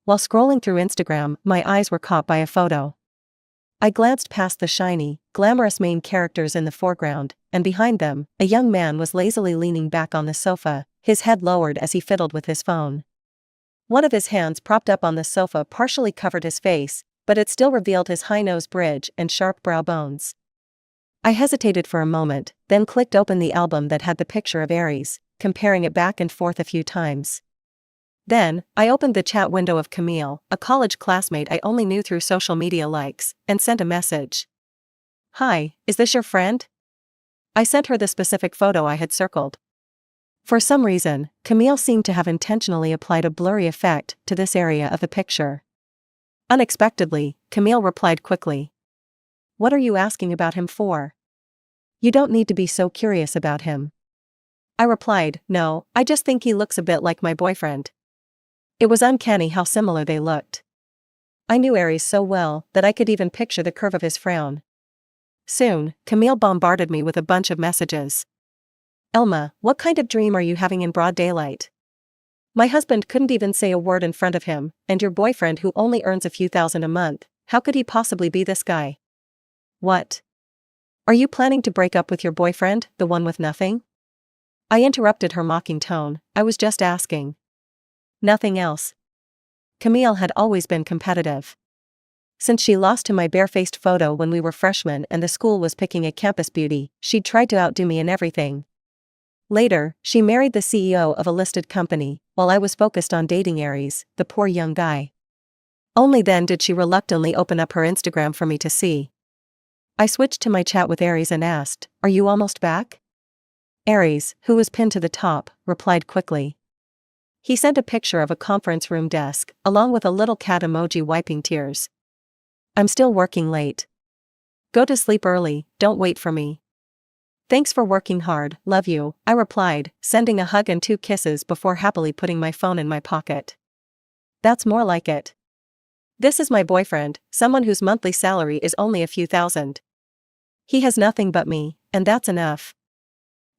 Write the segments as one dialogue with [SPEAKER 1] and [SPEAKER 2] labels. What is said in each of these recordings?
[SPEAKER 1] While scrolling through Instagram, my eyes were caught by a photo. I glanced past the shiny, glamorous main characters in the foreground, and behind them, a young man was lazily leaning back on the sofa, his head lowered as he fiddled with his phone. One of his hands propped up on the sofa partially covered his face, but it still revealed his high nose bridge and sharp brow bones. I hesitated for a moment, then clicked open the album that had the picture of Aries, comparing it back and forth a few times. Then, I opened the chat window of Camille, a college classmate I only knew through social media likes, and sent a message. "Hi, is this your friend?" I sent her the specific photo I had circled. For some reason, Camille seemed to have intentionally applied a blurry effect to this area of the picture. Unexpectedly, Camille replied quickly. "What are you asking about him for? You don't need to be so curious about him." I replied, "No, I just think he looks a bit like my boyfriend." It was uncanny how similar they looked. I knew Aries so well that I could even picture the curve of his frown. Soon, Camille bombarded me with a bunch of messages. "Elma, what kind of dream are you having in broad daylight? My husband couldn't even say a word in front of him, and your boyfriend who only earns a few thousand a month, how could he possibly be this guy? What? Are you planning to break up with your boyfriend, the one with nothing?" I interrupted her mocking tone. "I was just asking. Nothing else." Camille had always been competitive. Since she lost to my barefaced photo when we were freshmen and the school was picking a campus beauty, she'd tried to outdo me in everything. Later, she married the CEO of a listed company, while I was focused on dating Aries, the poor young guy. Only then did she reluctantly open up her Instagram for me to see. I switched to my chat with Aries and asked, "Are you almost back?" Aries, who was pinned to the top, replied quickly. He sent a picture of a conference room desk, along with a little cat emoji wiping tears. "I'm still working late. Go to sleep early, don't wait for me." "Thanks for working hard, love you," I replied, sending a hug and 2 kisses before happily putting my phone in my pocket. That's more like it. This is my boyfriend, someone whose monthly salary is only a few thousand. He has nothing but me, and that's enough.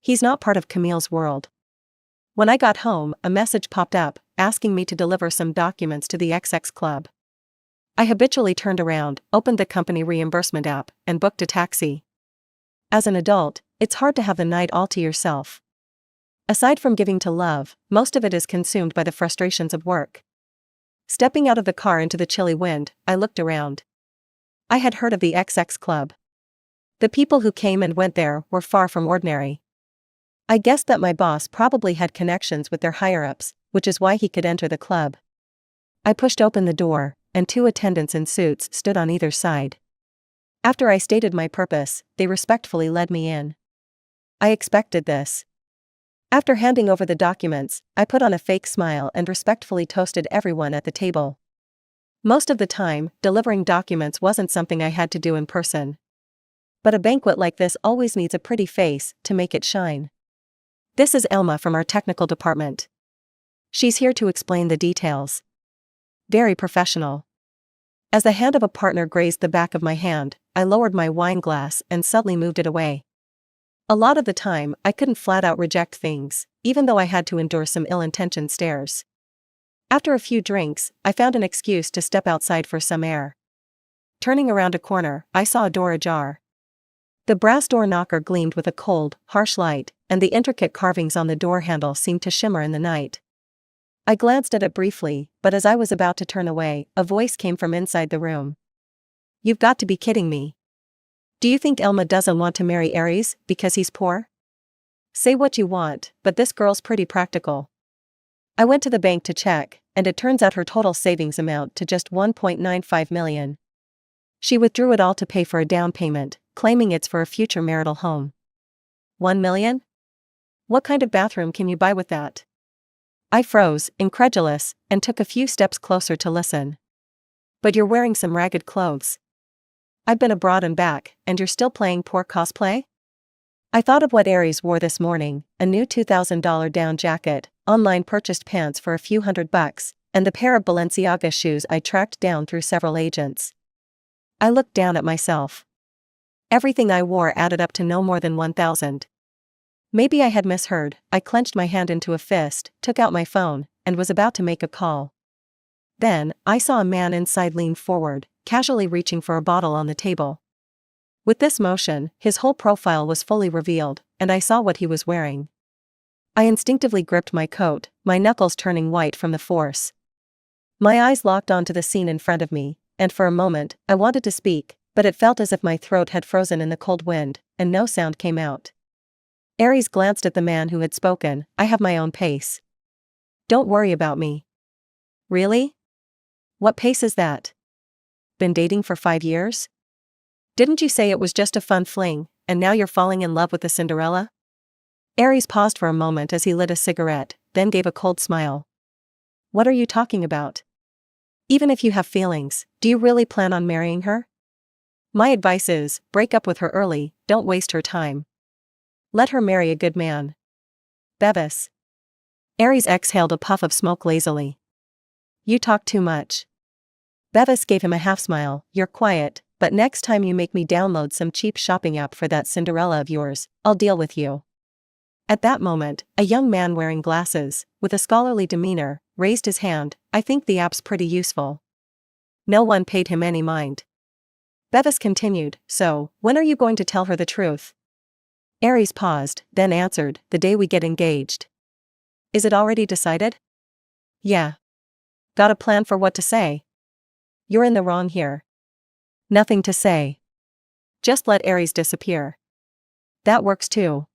[SPEAKER 1] He's not part of Camille's world. When I got home, a message popped up, asking me to deliver some documents to the XX Club. I habitually turned around, opened the company reimbursement app, and booked a taxi. As an adult, it's hard to have the night all to yourself. Aside from giving to love, most of it is consumed by the frustrations of work. Stepping out of the car into the chilly wind, I looked around. I had heard of the XX Club. The people who came and went there were far from ordinary. I guessed that my boss probably had connections with their higher-ups, which is why he could enter the club. I pushed open the door, and 2 attendants in suits stood on either side. After I stated my purpose, they respectfully led me in. I expected this. After handing over the documents, I put on a fake smile and respectfully toasted everyone at the table. Most of the time, delivering documents wasn't something I had to do in person. But a banquet like this always needs a pretty face to make it shine. "This is Elma from our technical department. She's here to explain the details." Very professional. As the hand of a partner grazed the back of my hand, I lowered my wine glass and subtly moved it away. A lot of the time, I couldn't flat out reject things, even though I had to endure some ill-intentioned stares. After a few drinks, I found an excuse to step outside for some air. Turning around a corner, I saw a door ajar. The brass door knocker gleamed with a cold, harsh light, and the intricate carvings on the door handle seemed to shimmer in the night. I glanced at it briefly, but as I was about to turn away, a voice came from inside the room. "You've got to be kidding me. Do you think Elma doesn't want to marry Aries because he's poor? Say what you want, but this girl's pretty practical." I went to the bank to check, and it turns out her total savings amount to just 1.95 million. She withdrew it all to pay for a down payment, claiming it's for a future marital home. 1 million? What kind of bathroom can you buy with that? I froze, incredulous, and took a few steps closer to listen. "But you're wearing some ragged clothes. I've been abroad and back, and you're still playing poor cosplay?" I thought of what Aries wore this morning, a new $2,000 down jacket, online purchased pants for a few $100, and the pair of Balenciaga shoes I tracked down through several agents. I looked down at myself. Everything I wore added up to no more than 1,000. Maybe I had misheard. I clenched my hand into a fist, took out my phone, and was about to make a call. Then, I saw a man inside lean forward, casually reaching for a bottle on the table. With this motion, his whole profile was fully revealed, and I saw what he was wearing. I instinctively gripped my coat, my knuckles turning white from the force. My eyes locked onto the scene in front of me, and for a moment, I wanted to speak, but it felt as if my throat had frozen in the cold wind, and no sound came out. Aries glanced at the man who had spoken. I have my own pace. Don't worry about me. Really? What pace is that? Been dating for 5 years? Didn't you say it was just a fun fling, and now you're falling in love with the Cinderella? Aries paused for a moment as he lit a cigarette, then gave a cold smile. What are you talking about? Even if you have feelings, do you really plan on marrying her? My advice is, break up with her early, don't waste her time. Let her marry a good man. Bevis. Aries exhaled a puff of smoke lazily. You talk too much. Bevis gave him a half smile. You're quiet, but next time you make me download some cheap shopping app for that Cinderella of yours, I'll deal with you. At that moment, a young man wearing glasses, with a scholarly demeanor, raised his hand. I think the app's pretty useful. No one paid him any mind. Bevis continued, so, when are you going to tell her the truth? Aries paused, then answered, the day we get engaged. Is it already decided? Yeah. Got a plan for what to say? You're in the wrong here. Nothing to say. Just let Aries disappear. That works too.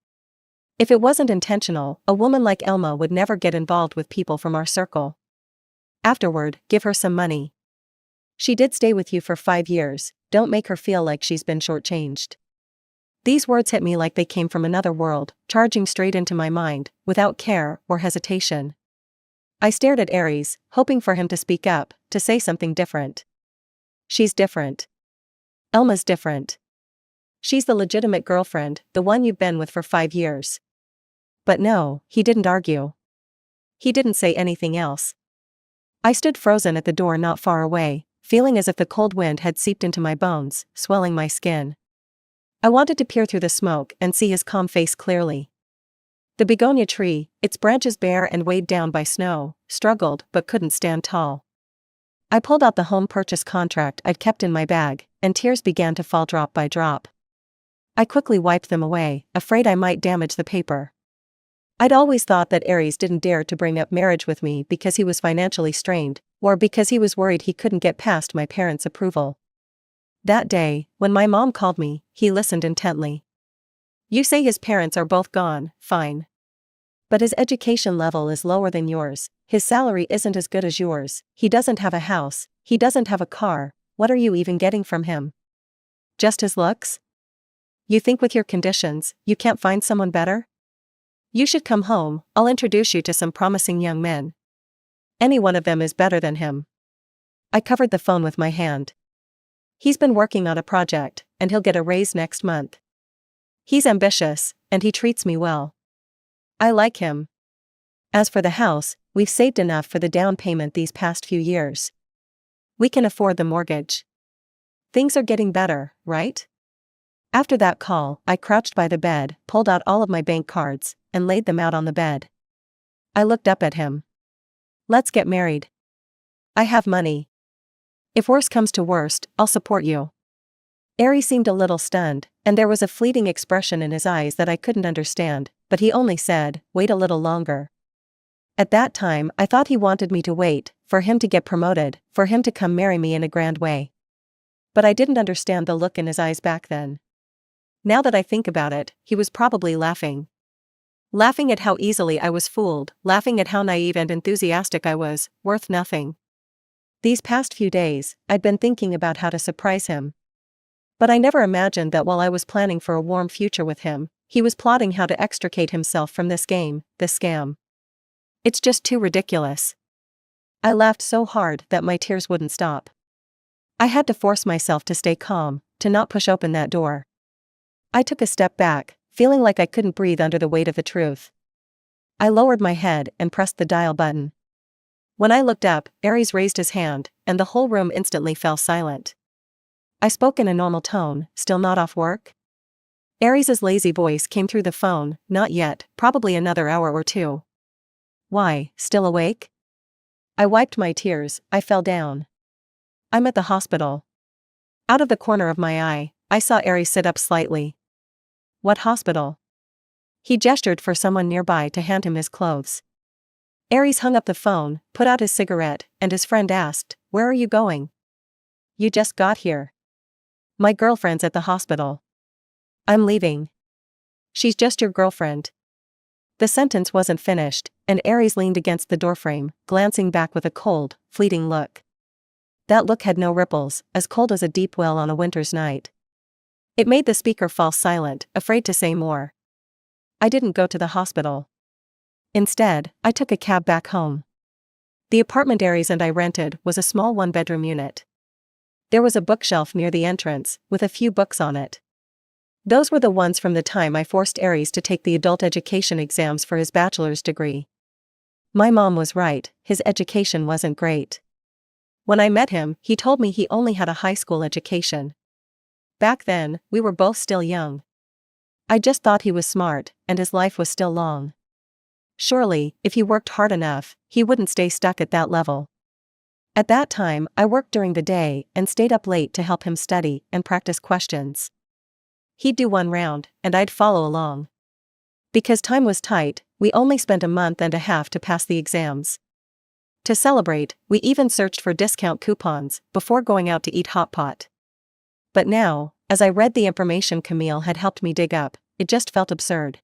[SPEAKER 1] If it wasn't intentional, a woman like Elma would never get involved with people from our circle. Afterward, give her some money. She did stay with you for 5 years, don't make her feel like she's been shortchanged. These words hit me like they came from another world, charging straight into my mind, without care or hesitation. I stared at Aries, hoping for him to speak up, to say something different. She's different. Elma's different. She's the legitimate girlfriend, the one you've been with for 5 years. But no, he didn't argue. He didn't say anything else. I stood frozen at the door not far away, feeling as if the cold wind had seeped into my bones, swelling my skin. I wanted to peer through the smoke and see his calm face clearly. The begonia tree, its branches bare and weighed down by snow, struggled but couldn't stand tall. I pulled out the home purchase contract I'd kept in my bag, and tears began to fall drop by drop. I quickly wiped them away, afraid I might damage the paper. I'd always thought that Aries didn't dare to bring up marriage with me because he was financially strained, or because he was worried he couldn't get past my parents' approval. That day, when my mom called me, he listened intently. You say his parents are both gone, fine. But his education level is lower than yours, his salary isn't as good as yours, he doesn't have a house, he doesn't have a car, what are you even getting from him? Just his looks? You think with your conditions, you can't find someone better? You should come home, I'll introduce you to some promising young men. Any one of them is better than him. I covered the phone with my hand. He's been working on a project, and he'll get a raise next month. He's ambitious, and he treats me well. I like him. As for the house, we've saved enough for the down payment these past few years. We can afford the mortgage. Things are getting better, right? After that call, I crouched by the bed, pulled out all of my bank cards, and laid them out on the bed. I looked up at him. Let's get married. I have money. If worse comes to worst, I'll support you. Aries seemed a little stunned, and there was a fleeting expression in his eyes that I couldn't understand, but he only said, wait a little longer. At that time, I thought he wanted me to wait, for him to get promoted, for him to come marry me in a grand way. But I didn't understand the look in his eyes back then. Now that I think about it, he was probably laughing. Laughing at how easily I was fooled, laughing at how naive and enthusiastic I was, worth nothing. These past few days, I'd been thinking about how to surprise him. But I never imagined that while I was planning for a warm future with him, he was plotting how to extricate himself from this game, this scam. It's just too ridiculous. I laughed so hard that my tears wouldn't stop. I had to force myself to stay calm, to not push open that door. I took a step back, feeling like I couldn't breathe under the weight of the truth. I lowered my head and pressed the dial button. When I looked up, Aries raised his hand, and the whole room instantly fell silent. I spoke in a normal tone, still not off work? Aries's lazy voice came through the phone, not yet, probably another hour or two. Why, still awake? I wiped my tears, I fell down. I'm at the hospital. Out of the corner of my eye, I saw Aries sit up slightly. What hospital? He gestured for someone nearby to hand him his clothes. Aries hung up the phone, put out his cigarette, and his friend asked, "Where are you going?" "You just got here." "My girlfriend's at the hospital." "I'm leaving." "She's just your girlfriend." The sentence wasn't finished, and Aries leaned against the doorframe, glancing back with a cold, fleeting look. That look had no ripples, as cold as a deep well on a winter's night. It made the speaker fall silent, afraid to say more. I didn't go to the hospital. Instead, I took a cab back home. The apartment Aries and I rented was a small one-bedroom unit. There was a bookshelf near the entrance, with a few books on it. Those were the ones from the time I forced Aries to take the adult education exams for his bachelor's degree. My mom was right, his education wasn't great. When I met him, he told me he only had a high school education. Back then, we were both still young. I just thought he was smart, and his life was still long. Surely, if he worked hard enough, he wouldn't stay stuck at that level. At that time, I worked during the day and stayed up late to help him study and practice questions. He'd do one round, and I'd follow along. Because time was tight, we only spent a month and a half to pass the exams. To celebrate, we even searched for discount coupons before going out to eat hot pot. But now, as I read the information Camille had helped me dig up, it just felt absurd.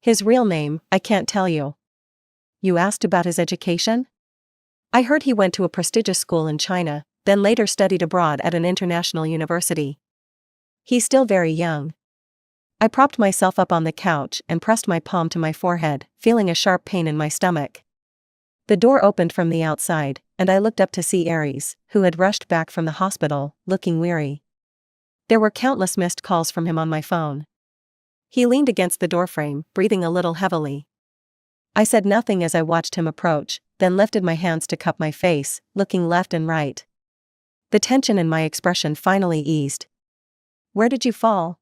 [SPEAKER 1] His real name, I can't tell you. You asked about his education? I heard he went to a prestigious school in China, then later studied abroad at an international university. He's still very young. I propped myself up on the couch and pressed my palm to my forehead, feeling a sharp pain in my stomach. The door opened from the outside, and I looked up to see Aries, who had rushed back from the hospital, looking weary. There were countless missed calls from him on my phone. He leaned against the doorframe, breathing a little heavily. I said nothing as I watched him approach, then lifted my hands to cup my face, looking left and right. The tension in my expression finally eased. "Where did you fall?"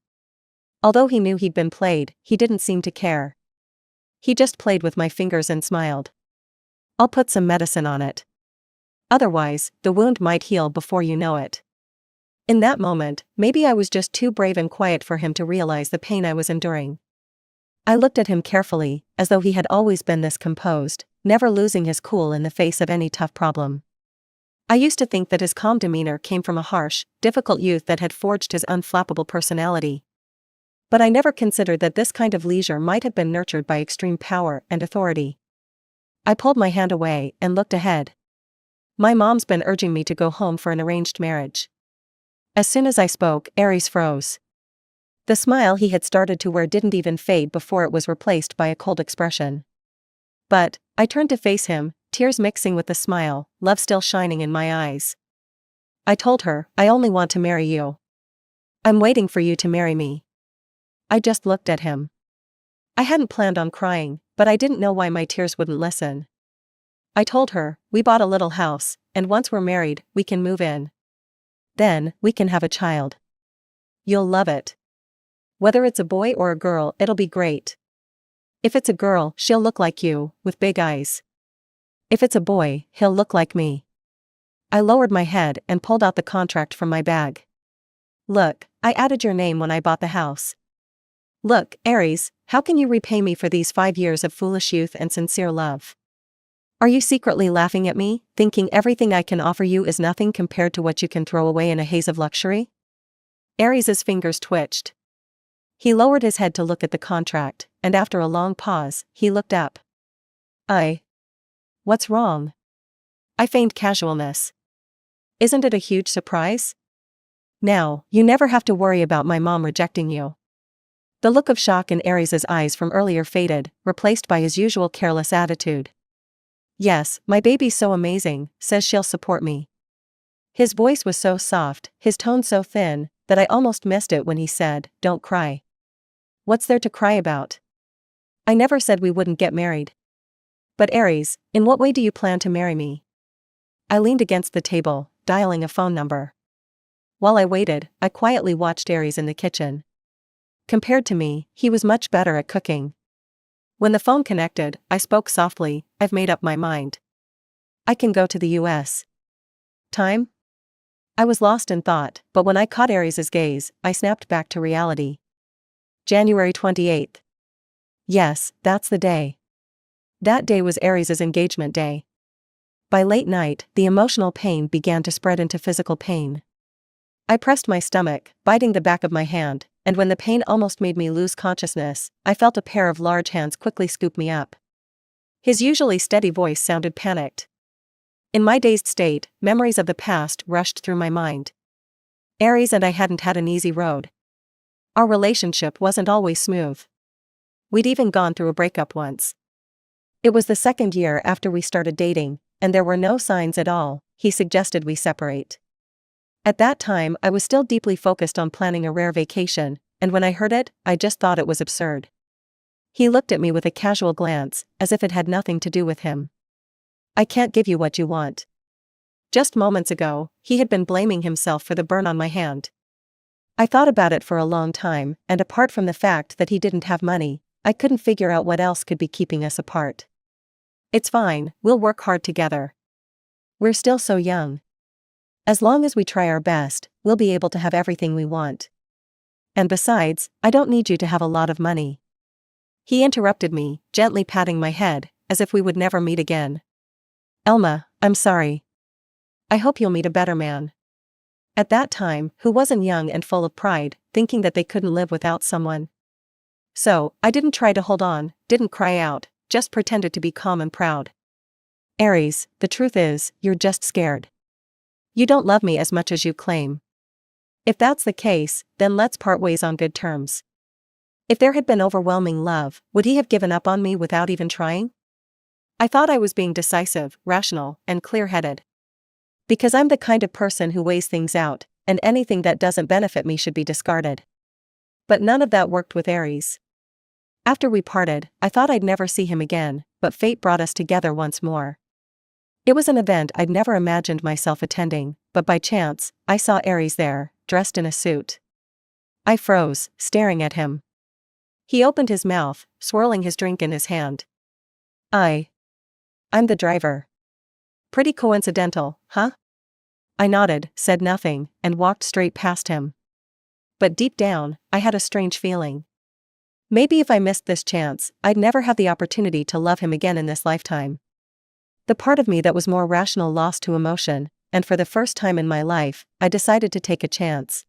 [SPEAKER 1] Although he knew he'd been played, he didn't seem to care. He just played with my fingers and smiled. "I'll put some medicine on it. Otherwise, the wound might heal before you know it." In that moment, maybe I was just too brave and quiet for him to realize the pain I was enduring. I looked at him carefully, as though he had always been this composed, never losing his cool in the face of any tough problem. I used to think that his calm demeanor came from a harsh, difficult youth that had forged his unflappable personality. But I never considered that this kind of leisure might have been nurtured by extreme power and authority. I pulled my hand away and looked ahead. My mom's been urging me to go home for an arranged marriage. As soon as I spoke, Aries froze. The smile he had started to wear didn't even fade before it was replaced by a cold expression. But I turned to face him, tears mixing with the smile, love still shining in my eyes. I told her, "I only want to marry you. I'm waiting for you to marry me." I just looked at him. I hadn't planned on crying, but I didn't know why my tears wouldn't listen. I told her, "We bought a little house, and once we're married, we can move in. Then, we can have a child. You'll love it. Whether it's a boy or a girl, it'll be great. If it's a girl, she'll look like you, with big eyes. If it's a boy, he'll look like me." I lowered my head and pulled out the contract from my bag. "Look, I added your name when I bought the house. Look, Aries, how can you repay me for these 5 years of foolish youth and sincere love? Are you secretly laughing at me, thinking everything I can offer you is nothing compared to what you can throw away in a haze of luxury?" Aries's fingers twitched. He lowered his head to look at the contract, and after a long pause, he looked up. What's wrong?" I feigned casualness. "Isn't it a huge surprise? Now, you never have to worry about my mom rejecting you." The look of shock in Aries's eyes from earlier faded, replaced by his usual careless attitude. "Yes, my baby's so amazing, says she'll support me." His voice was so soft, his tone so thin, that I almost missed it when he said, "Don't cry." What's there to cry about? I never said we wouldn't get married. But Aries, in what way do you plan to marry me? I leaned against the table, dialing a phone number. While I waited, I quietly watched Aries in the kitchen. Compared to me, he was much better at cooking. When the phone connected, I spoke softly, "I've made up my mind. I can go to the US. Time? I was lost in thought, but when I caught Aries' gaze, I snapped back to reality. January 28th. Yes, that's the day. That day was Aries' engagement day. By late night, the emotional pain began to spread into physical pain. I pressed my stomach, biting the back of my hand, and when the pain almost made me lose consciousness, I felt a pair of large hands quickly scoop me up. His usually steady voice sounded panicked. In my dazed state, memories of the past rushed through my mind. Aries and I hadn't had an easy road. Our relationship wasn't always smooth. We'd even gone through a breakup once. It was the second year after we started dating, and there were no signs at all. He suggested we separate. At that time, I was still deeply focused on planning a rare vacation, and when I heard it, I just thought it was absurd. He looked at me with a casual glance, as if it had nothing to do with him. I can't give you what you want. Just moments ago, he had been blaming himself for the burn on my hand. I thought about it for a long time, and apart from the fact that he didn't have money, I couldn't figure out what else could be keeping us apart. It's fine, we'll work hard together. We're still so young. As long as we try our best, we'll be able to have everything we want. And besides, I don't need you to have a lot of money. He interrupted me, gently patting my head, as if we would never meet again. Elma, I'm sorry. I hope you'll meet a better man. At that time, who wasn't young and full of pride, thinking that they couldn't live without someone? So, I didn't try to hold on, didn't cry out, just pretended to be calm and proud. Aries, the truth is, you're just scared. You don't love me as much as you claim. If that's the case, then let's part ways on good terms. If there had been overwhelming love, would he have given up on me without even trying? I thought I was being decisive, rational, and clear-headed. Because I'm the kind of person who weighs things out, and anything that doesn't benefit me should be discarded. But none of that worked with Aries. After we parted, I thought I'd never see him again, but fate brought us together once more. It was an event I'd never imagined myself attending, but by chance, I saw Aries there, dressed in a suit. I froze, staring at him. He opened his mouth, swirling his drink in his hand. I'm the driver. Pretty coincidental, huh? I nodded, said nothing, and walked straight past him. But deep down, I had a strange feeling. Maybe if I missed this chance, I'd never have the opportunity to love him again in this lifetime. The part of me that was more rational lost to emotion, and for the first time in my life, I decided to take a chance.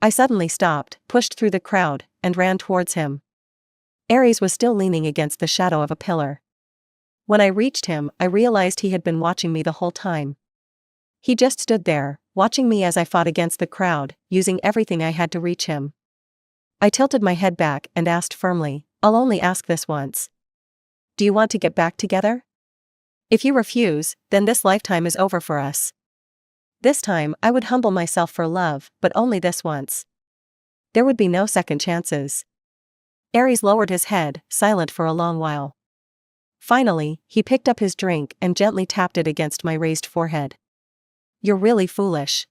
[SPEAKER 1] I suddenly stopped, pushed through the crowd, and ran towards him. Aries was still leaning against the shadow of a pillar. When I reached him, I realized he had been watching me the whole time. He just stood there, watching me as I fought against the crowd, using everything I had to reach him. I tilted my head back and asked firmly, I'll only ask this once. Do you want to get back together? If you refuse, then this lifetime is over for us. This time, I would humble myself for love, but only this once. There would be no second chances. Aries lowered his head, silent for a long while. Finally, he picked up his drink and gently tapped it against my raised forehead. You're really foolish.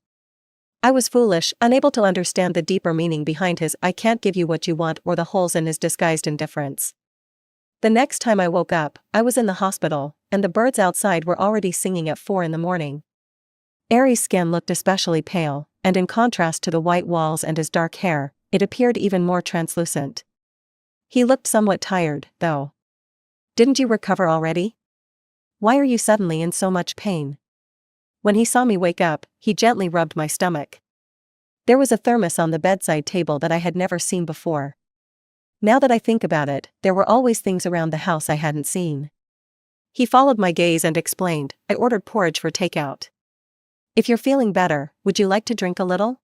[SPEAKER 1] I was foolish, unable to understand the deeper meaning behind his "I can't give you what you want" or the holes in his disguised indifference. The next time I woke up, I was in the hospital, and the birds outside were already singing at 4 a.m. Aries' skin looked especially pale, and in contrast to the white walls and his dark hair, it appeared even more translucent. He looked somewhat tired, though. Didn't you recover already? Why are you suddenly in so much pain? When he saw me wake up, he gently rubbed my stomach. There was a thermos on the bedside table that I had never seen before. Now that I think about it, there were always things around the house I hadn't seen. He followed my gaze and explained, I ordered porridge for takeout. If you're feeling better, would you like to drink a little?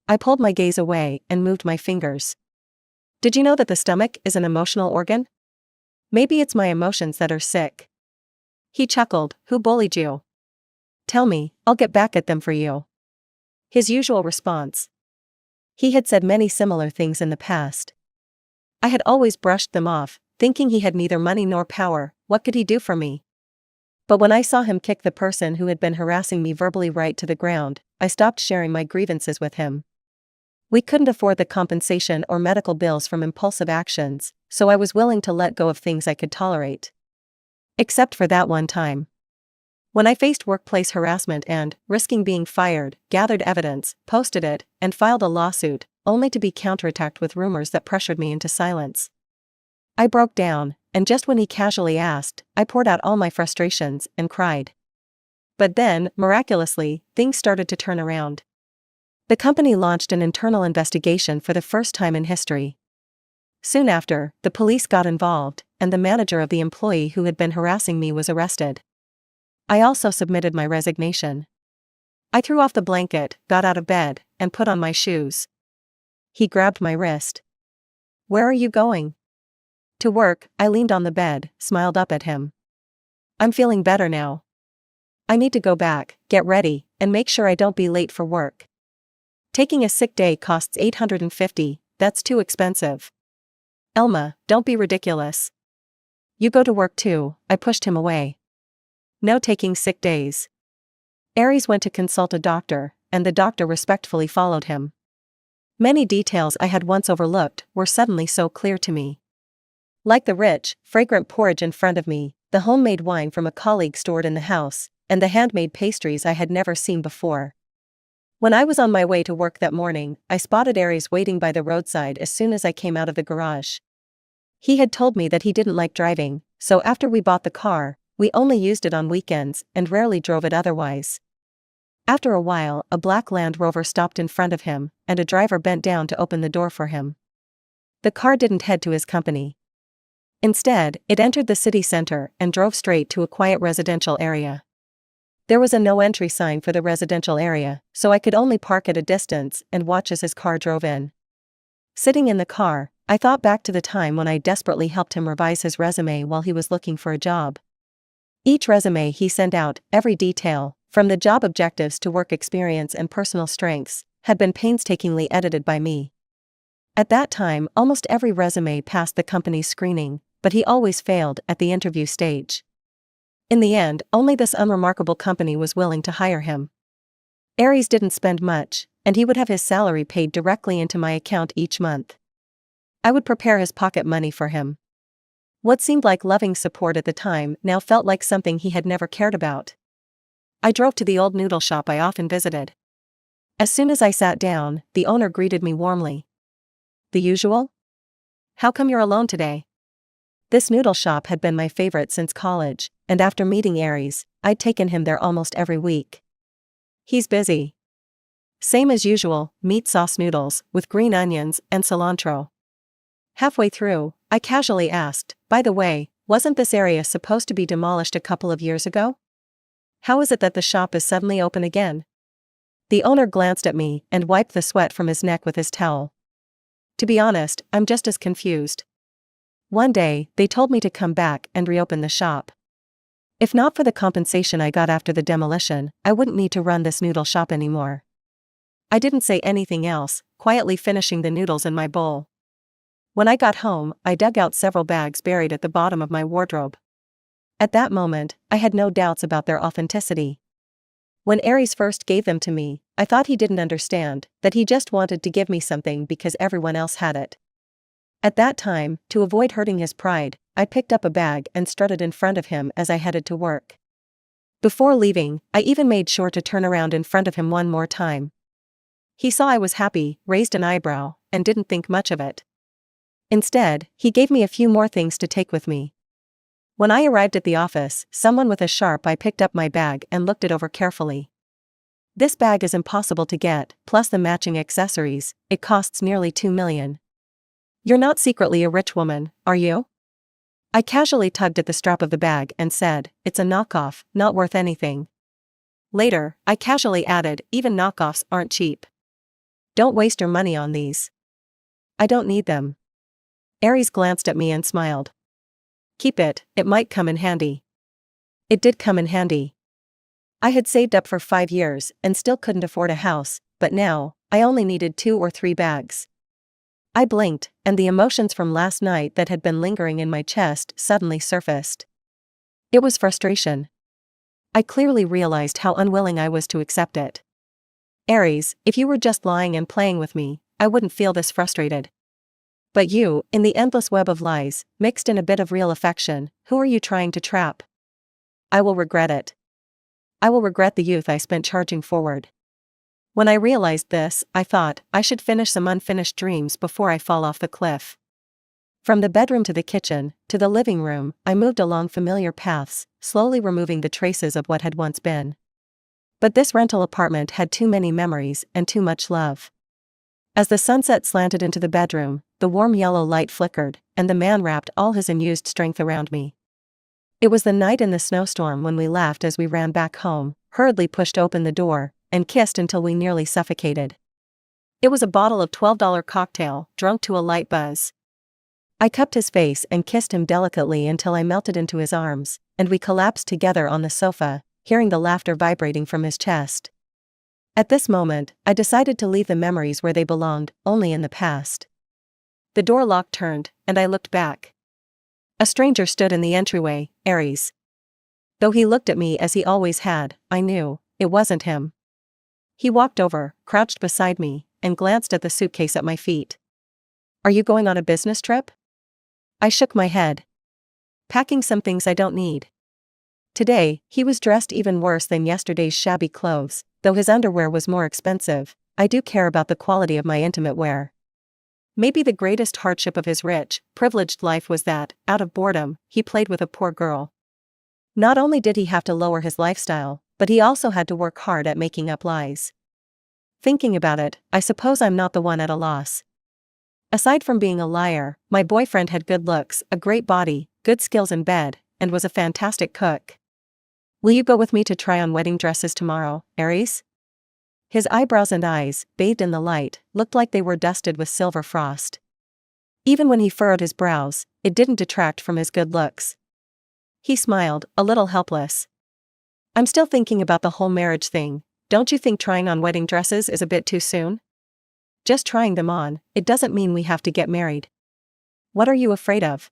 [SPEAKER 1] I pulled my gaze away and moved my fingers. Did you know that the stomach is an emotional organ? Maybe it's my emotions that are sick. He chuckled, who bullied you? Tell me, I'll get back at them for you. His usual response. He had said many similar things in the past. I had always brushed them off, thinking he had neither money nor power. What could he do for me? But when I saw him kick the person who had been harassing me verbally right to the ground, I stopped sharing my grievances with him. We couldn't afford the compensation or medical bills from impulsive actions, so I was willing to let go of things I could tolerate. Except for that one time. When I faced workplace harassment and, risking being fired, gathered evidence, posted it, and filed a lawsuit, only to be counterattacked with rumors that pressured me into silence. I broke down, and just when he casually asked, I poured out all my frustrations and cried. But then, miraculously, things started to turn around. The company launched an internal investigation for the first time in history. Soon after, the police got involved, and the manager of the employee who had been harassing me was arrested. I also submitted my resignation. I threw off the blanket, got out of bed, and put on my shoes. He grabbed my wrist. "Where are you going?" "To work," I leaned on the bed, smiled up at him. "I'm feeling better now. I need to go back, get ready, and make sure I don't be late for work. Taking a sick day costs $850, that's too expensive." "Elma, don't be ridiculous. You go to work too," I pushed him away. "No taking sick days." Aries went to consult a doctor, and the doctor respectfully followed him. Many details I had once overlooked were suddenly so clear to me. Like the rich, fragrant porridge in front of me, the homemade wine from a colleague stored in the house, and the handmade pastries I had never seen before. When I was on my way to work that morning, I spotted Aries waiting by the roadside as soon as I came out of the garage. He had told me that he didn't like driving, so after we bought the car, we only used it on weekends and rarely drove it otherwise. After a while, a black Land Rover stopped in front of him, and a driver bent down to open the door for him. The car didn't head to his company. Instead, it entered the city center and drove straight to a quiet residential area. There was a no-entry sign for the residential area, so I could only park at a distance and watch as his car drove in. Sitting in the car, I thought back to the time when I desperately helped him revise his resume while he was looking for a job. Each resume he sent out, every detail, from the job objectives to work experience and personal strengths, had been painstakingly edited by me. At that time, almost every resume passed the company's screening, but he always failed at the interview stage. In the end, only this unremarkable company was willing to hire him. Aries didn't spend much, and he would have his salary paid directly into my account each month. I would prepare his pocket money for him. What seemed like loving support at the time now felt like something he had never cared about. I drove to the old noodle shop I often visited. As soon as I sat down, the owner greeted me warmly. "The usual? How come you're alone today?" This noodle shop had been my favorite since college, and after meeting Aries, I'd taken him there almost every week. "He's busy." "Same as usual, meat sauce noodles, with green onions and cilantro." Halfway through, I casually asked, "By the way, wasn't this area supposed to be demolished a couple of years ago? How is it that the shop is suddenly open again?" The owner glanced at me and wiped the sweat from his neck with his towel. "To be honest, I'm just as confused. One day, they told me to come back and reopen the shop. If not for the compensation I got after the demolition, I wouldn't need to run this noodle shop anymore." I didn't say anything else, quietly finishing the noodles in my bowl. When I got home, I dug out several bags buried at the bottom of my wardrobe. At that moment, I had no doubts about their authenticity. When Aries first gave them to me, I thought he didn't understand, that he just wanted to give me something because everyone else had it. At that time, to avoid hurting his pride, I picked up a bag and strutted in front of him as I headed to work. Before leaving, I even made sure to turn around in front of him one more time. He saw I was happy, raised an eyebrow, and didn't think much of it. Instead, he gave me a few more things to take with me. When I arrived at the office, someone with a sharp eye picked up my bag and looked it over carefully. "This bag is impossible to get, plus the matching accessories, it costs nearly $2 million. You're not secretly a rich woman, are you?" I casually tugged at the strap of the bag and said, "It's a knockoff, not worth anything." Later, I casually added, "Even knockoffs aren't cheap. Don't waste your money on these. I don't need them." Aries glanced at me and smiled. "Keep it, it might come in handy." It did come in handy. I had saved up for 5 years and still couldn't afford a house, but now, I only needed 2 or 3 bags. I blinked, and the emotions from last night that had been lingering in my chest suddenly surfaced. It was frustration. I clearly realized how unwilling I was to accept it. "Aries, if you were just lying and playing with me, I wouldn't feel this frustrated. But you, in the endless web of lies, mixed in a bit of real affection, who are you trying to trap? I will regret it." I will regret the youth I spent charging forward. When I realized this, I thought, I should finish some unfinished dreams before I fall off the cliff. From the bedroom to the kitchen, to the living room, I moved along familiar paths, slowly removing the traces of what had once been. But this rental apartment had too many memories and too much love. As the sunset slanted into the bedroom, the warm yellow light flickered, and the man wrapped all his unused strength around me. It was the night in the snowstorm when we laughed as we ran back home, hurriedly pushed open the door, and kissed until we nearly suffocated. It was a bottle of $12 cocktail, drunk to a light buzz. I cupped his face and kissed him delicately until I melted into his arms, and we collapsed together on the sofa, hearing the laughter vibrating from his chest. At this moment, I decided to leave the memories where they belonged, only in the past. The door lock turned, and I looked back. A stranger stood in the entryway, Aries. Though he looked at me as he always had, I knew it wasn't him. He walked over, crouched beside me, and glanced at the suitcase at my feet. "Are you going on a business trip?" I shook my head. "Packing some things I don't need." Today, he was dressed even worse than yesterday's shabby clothes. Though his underwear was more expensive, I do care about the quality of my intimate wear. Maybe the greatest hardship of his rich, privileged life was that, out of boredom, he played with a poor girl. Not only did he have to lower his lifestyle, but he also had to work hard at making up lies. Thinking about it, I suppose I'm not the one at a loss. Aside from being a liar, my boyfriend had good looks, a great body, good skills in bed, and was a fantastic cook. "Will you go with me to try on wedding dresses tomorrow, Aries?" His eyebrows and eyes, bathed in the light, looked like they were dusted with silver frost. Even when he furrowed his brows, it didn't detract from his good looks. He smiled, a little helpless. "I'm still thinking about the whole marriage thing. Don't you think trying on wedding dresses is a bit too soon? Just trying them on, it doesn't mean we have to get married." "What are you afraid of?"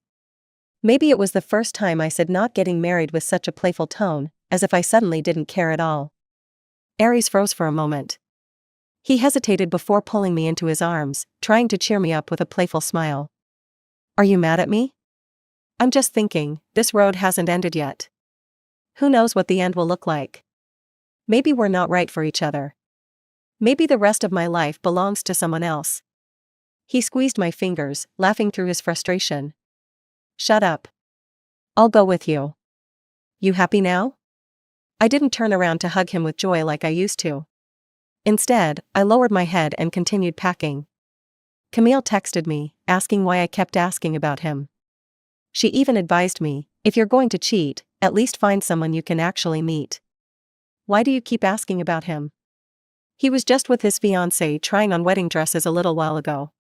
[SPEAKER 1] Maybe it was the first time I said not getting married with such a playful tone, as if I suddenly didn't care at all. Aries froze for a moment. He hesitated before pulling me into his arms, trying to cheer me up with a playful smile. "Are you mad at me?" "I'm just thinking, this road hasn't ended yet. Who knows what the end will look like? Maybe we're not right for each other. Maybe the rest of my life belongs to someone else." He squeezed my fingers, laughing through his frustration. "Shut up. I'll go with you. You happy now?" I didn't turn around to hug him with joy like I used to. Instead, I lowered my head and continued packing. Camille texted me, asking why I kept asking about him. She even advised me, if you're going to cheat, at least find someone you can actually meet. "Why do you keep asking about him?" "He was just with his fiancée trying on wedding dresses a little while ago."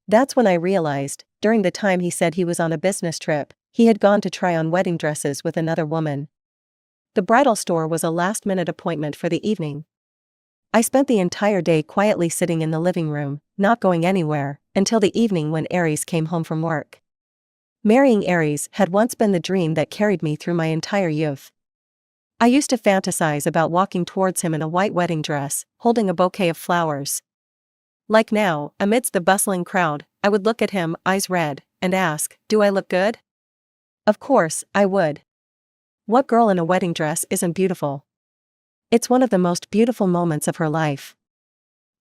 [SPEAKER 1] That's when I realized, during the time he said he was on a business trip, he had gone to try on wedding dresses with another woman. The bridal store was a last-minute appointment for the evening. I spent the entire day quietly sitting in the living room, not going anywhere, until the evening when Aries came home from work. Marrying Aries had once been the dream that carried me through my entire youth. I used to fantasize about walking towards him in a white wedding dress, holding a bouquet of flowers. Like now, amidst the bustling crowd, I would look at him, eyes red, and ask, "Do I look good?" Of course, I would. What girl in a wedding dress isn't beautiful? It's one of the most beautiful moments of her life.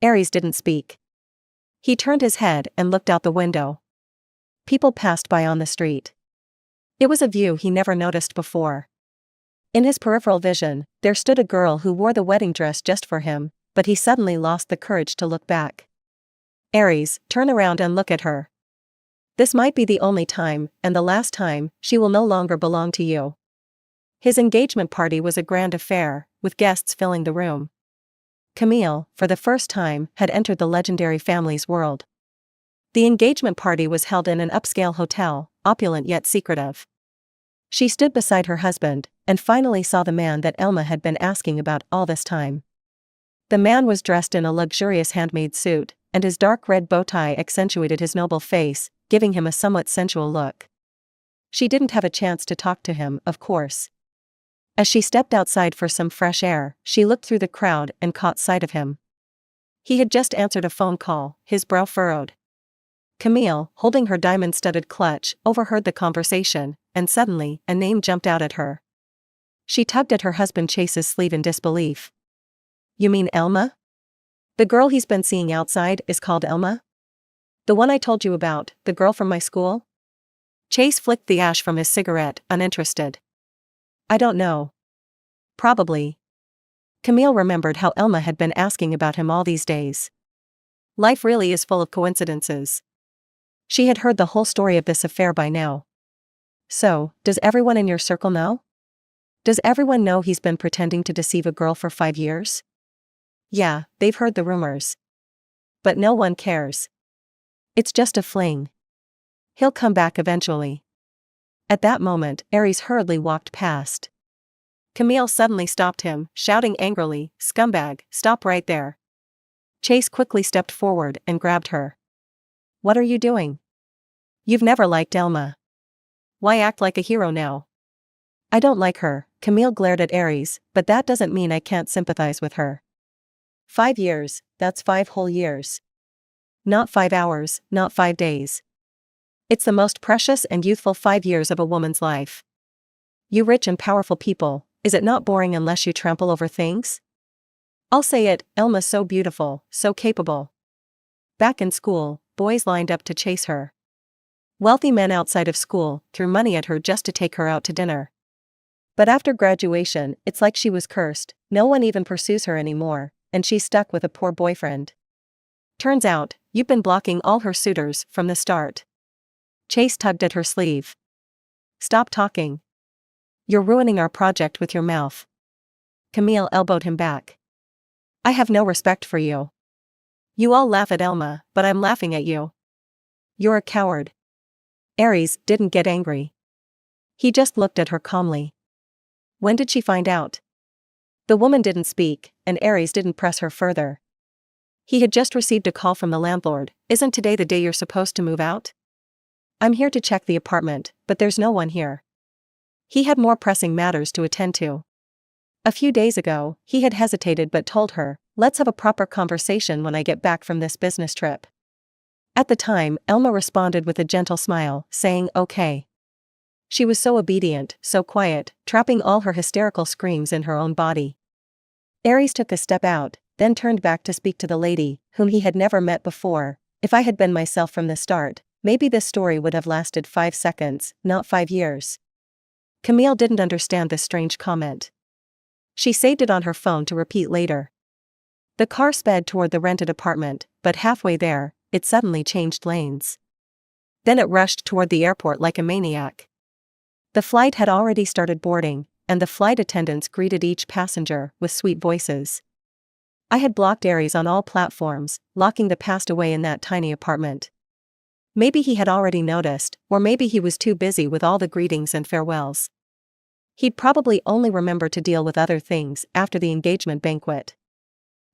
[SPEAKER 1] Aries didn't speak. He turned his head and looked out the window. People passed by on the street. It was a view he never noticed before. In his peripheral vision, there stood a girl who wore the wedding dress just for him, but he suddenly lost the courage to look back. "Aries, turn around and look at her. This might be the only time, and the last time, she will no longer belong to you." His engagement party was a grand affair, with guests filling the room. Camille, for the first time, had entered the legendary family's world. The engagement party was held in an upscale hotel, opulent yet secretive. She stood beside her husband, and finally saw the man that Elma had been asking about all this time. The man was dressed in a luxurious handmade suit, and his dark red bow tie accentuated his noble face, giving him a somewhat sensual look. She didn't have a chance to talk to him, of course. As she stepped outside for some fresh air, she looked through the crowd and caught sight of him. He had just answered a phone call, his brow furrowed. Camille, holding her diamond-studded clutch, overheard the conversation, and suddenly, a name jumped out at her. She tugged at her husband Chase's sleeve in disbelief. You mean Elma? The girl he's been seeing outside is called Elma? The one I told you about, the girl from my school? Chase flicked the ash from his cigarette, uninterested. I don't know. Probably. Camille remembered how Elma had been asking about him all these days. Life really is full of coincidences. She had heard the whole story of this affair by now. So, does everyone in your circle know? Does everyone know he's been pretending to deceive a girl for 5 years? Yeah, they've heard the rumors. But no one cares. It's just a fling. He'll come back eventually. At that moment, Aries hurriedly walked past. Camille suddenly stopped him, shouting angrily, "Scumbag, stop right there." Chase quickly stepped forward and grabbed her. What are you doing? You've never liked Elma. Why act like a hero now? I don't like her, Camille glared at Aries, but that doesn't mean I can't sympathize with her. 5 years, that's 5 whole years. Not 5 hours, not 5 days. It's the most precious and youthful 5 years of a woman's life. You rich and powerful people, is it not boring unless you trample over things? I'll say it, Elma's so beautiful, so capable. Back in school, boys lined up to chase her. Wealthy men outside of school threw money at her just to take her out to dinner. But after graduation, it's like she was cursed, no one even pursues her anymore, and she's stuck with a poor boyfriend. Turns out, you've been blocking all her suitors from the start. Chase tugged at her sleeve. Stop talking. You're ruining our project with your mouth. Camille elbowed him back. I have no respect for you. You all laugh at Elma, but I'm laughing at you. You're a coward. Aries didn't get angry. He just looked at her calmly. When did she find out? The woman didn't speak, and Aries didn't press her further. He had just received a call from the landlord. Isn't today the day you're supposed to move out? I'm here to check the apartment, but there's no one here. He had more pressing matters to attend to. A few days ago, he had hesitated but told her, let's have a proper conversation when I get back from this business trip. At the time, Elma responded with a gentle smile, saying okay. She was so obedient, so quiet, trapping all her hysterical screams in her own body. Aries took a step out, then turned back to speak to the lady, whom he had never met before. If I had been myself from the start, maybe this story would have lasted 5 seconds, not 5 years. Camille didn't understand this strange comment. She saved it on her phone to repeat later. The car sped toward the rented apartment, but halfway there, it suddenly changed lanes. Then it rushed toward the airport like a maniac. The flight had already started boarding, and the flight attendants greeted each passenger with sweet voices. I had blocked Aries on all platforms, locking the past away in that tiny apartment. Maybe he had already noticed, or maybe he was too busy with all the greetings and farewells. He'd probably only remember to deal with other things after the engagement banquet.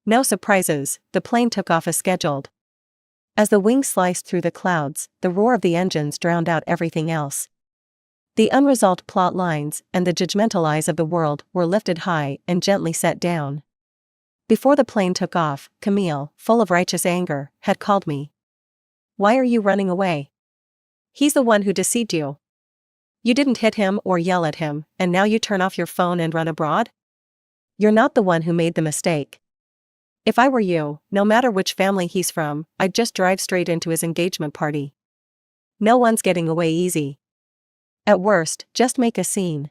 [SPEAKER 1] No surprises, the plane took off as scheduled. As the wings sliced through the clouds, the roar of the engines drowned out everything else. The unresolved plot lines and the judgmental eyes of the world were lifted high and gently set down. Before the plane took off, Camille, full of righteous anger, had called me. Why are you running away? He's the one who deceived you. You didn't hit him or yell at him, and now you turn off your phone and run abroad? You're not the one who made the mistake. If I were you, no matter which family he's from, I'd just drive straight into his engagement party. No one's getting away easy. At worst, just make a scene.